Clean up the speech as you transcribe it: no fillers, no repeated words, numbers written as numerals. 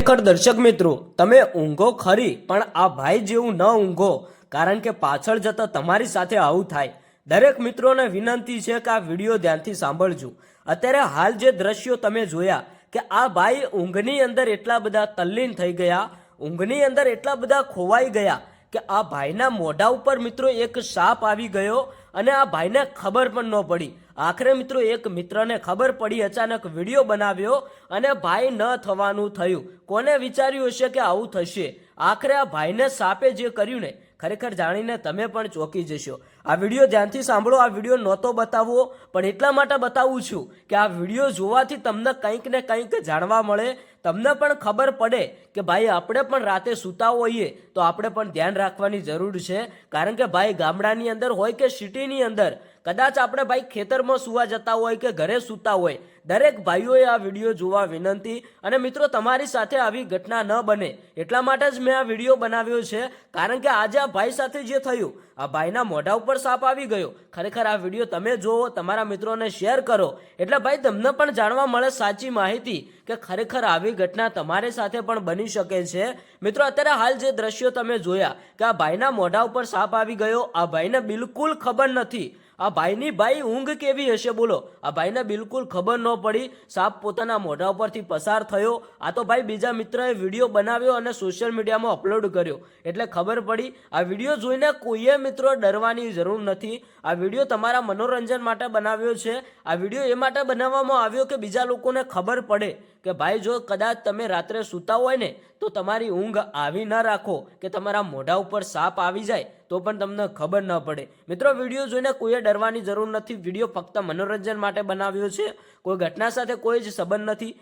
ખરેખર દર્શક મિત્રો તમે ઊંઘો ખરી પણ આ ભાઈ જેવું ન ઊંઘો, કારણ કે પાછળ જતા તમારી સાથે આવું થાય। દરેક મિત્રોને વિનંતી છે કે આ વિડીયો ધ્યાનથી સાંભળજો। અત્યારે હાલ જે દ્રશ્યો તમે જોયા કે આ ભાઈ ઊંઘની અંદર એટલા બધા તલ્લીન થઈ ગયા, ઊંઘની અંદર એટલા બધા ખોવાઈ ગયા કે આ ભાઈના મોઢા ઉપર મિત્રો એક સાપ આવી ગયો અને આ ભાઈને ખબર પણ ન પડી। આખરે મિત્રો એક મિત્રને ખબર પડી, અચાનક વિડીયો બનાવ્યો અને ભાઈ ન થવાનું થયું। કોને વિચાર્યું હશે કે આવું થશે? આખરે આ ભાઈને સાપે જે કર્યું ને, ખરેખર જાણીને તમે પણ ચોંકી જશો। આ વિડીયો ધ્યાનથી સાંભળો। આ વિડીયો નહોતો બતાવવો પણ એટલા માટે બતાવું છું કે આ વિડીયો જોવાથી તમને કંઈક ને કંઈક જાણવા મળે, તમને પણ ખબર પડે કે ભાઈ આપણે પણ રાતે સૂતા હોઈએ તો આપણે પણ ધ્યાન રાખવાની જરૂર છે। કારણ કે ભાઈ ગામડાની અંદર હોય કે સિટીની અંદર, કદાચ આપણે ભાઈ ખેતરમાં સુવા જતા હોય કે ઘરે સૂતા હોય, દરેક ભાઈઓએ આ વિડીયો જોવા વિનંતી। અને મિત્રો તમારી સાથે આવી ઘટના ન બને એટલા માટે જ મેં આ વિડીયો બનાવ્યો છે। કારણ કે આજે આ ભાઈ સાથે જે થયું, આ ભાઈના મોઢા ઉપર સાપ આવી ગયો। ખરેખર આ વિડીયો તમે જોવો, તમારા મિત્રોને શેર કરો, એટલે ભાઈ તમને પણ જાણવા મળે સાચી માહિતી કે ખરેખર આવી ઘટના તમારી સાથે પણ બની શકે છે। મિત્રો અત્યારે હાલ જે દ્રશ્યો તમે જોયા કે આ ભાઈના મોઢા ઉપર સાપ આવી ગયો, આ ભાઈને બિલકુલ ખબર નથી આ ભાઈની ભાઈ ઊંઘ કેવી હશે બોલો। આ ભાઈને બિલકુલ ખબર ન પડી, સાપ પોતાના મોઢા ઉપરથી પસાર થયો। આ તો ભાઈ બીજા મિત્રએ વિડીયો બનાવ્યો અને સોશિયલ મીડિયામાં અપલોડ કર્યો એટલે ખબર પડી। આ વિડીયો જોઈને કોઈએ મિત્રો ડરવાની જરૂર નથી। આ વિડીયો તમારા મનોરંજન માટે બનાવ્યો છે। આ વિડીયો એ માટે બનાવવામાં આવ્યો કે બીજા લોકોને ખબર પડે કે ભાઈ જો કદાચ તમે રાત્રે સૂતા હોય ને તો તમારી ઊંઘ આવી ન રાખો કે તમારા મોઢા ઉપર સાપ આવી જાય તો પણ તમને ખબર ન પડે। મિત્રો વિડીયો જોઈને કોઈએ ડરવાની જરૂર નથી। વિડીયો ફક્ત મનોરંજન માટે બનાવ્યો છે, કોઈ ઘટના સાથે કોઈ જ સંબંધ નથી।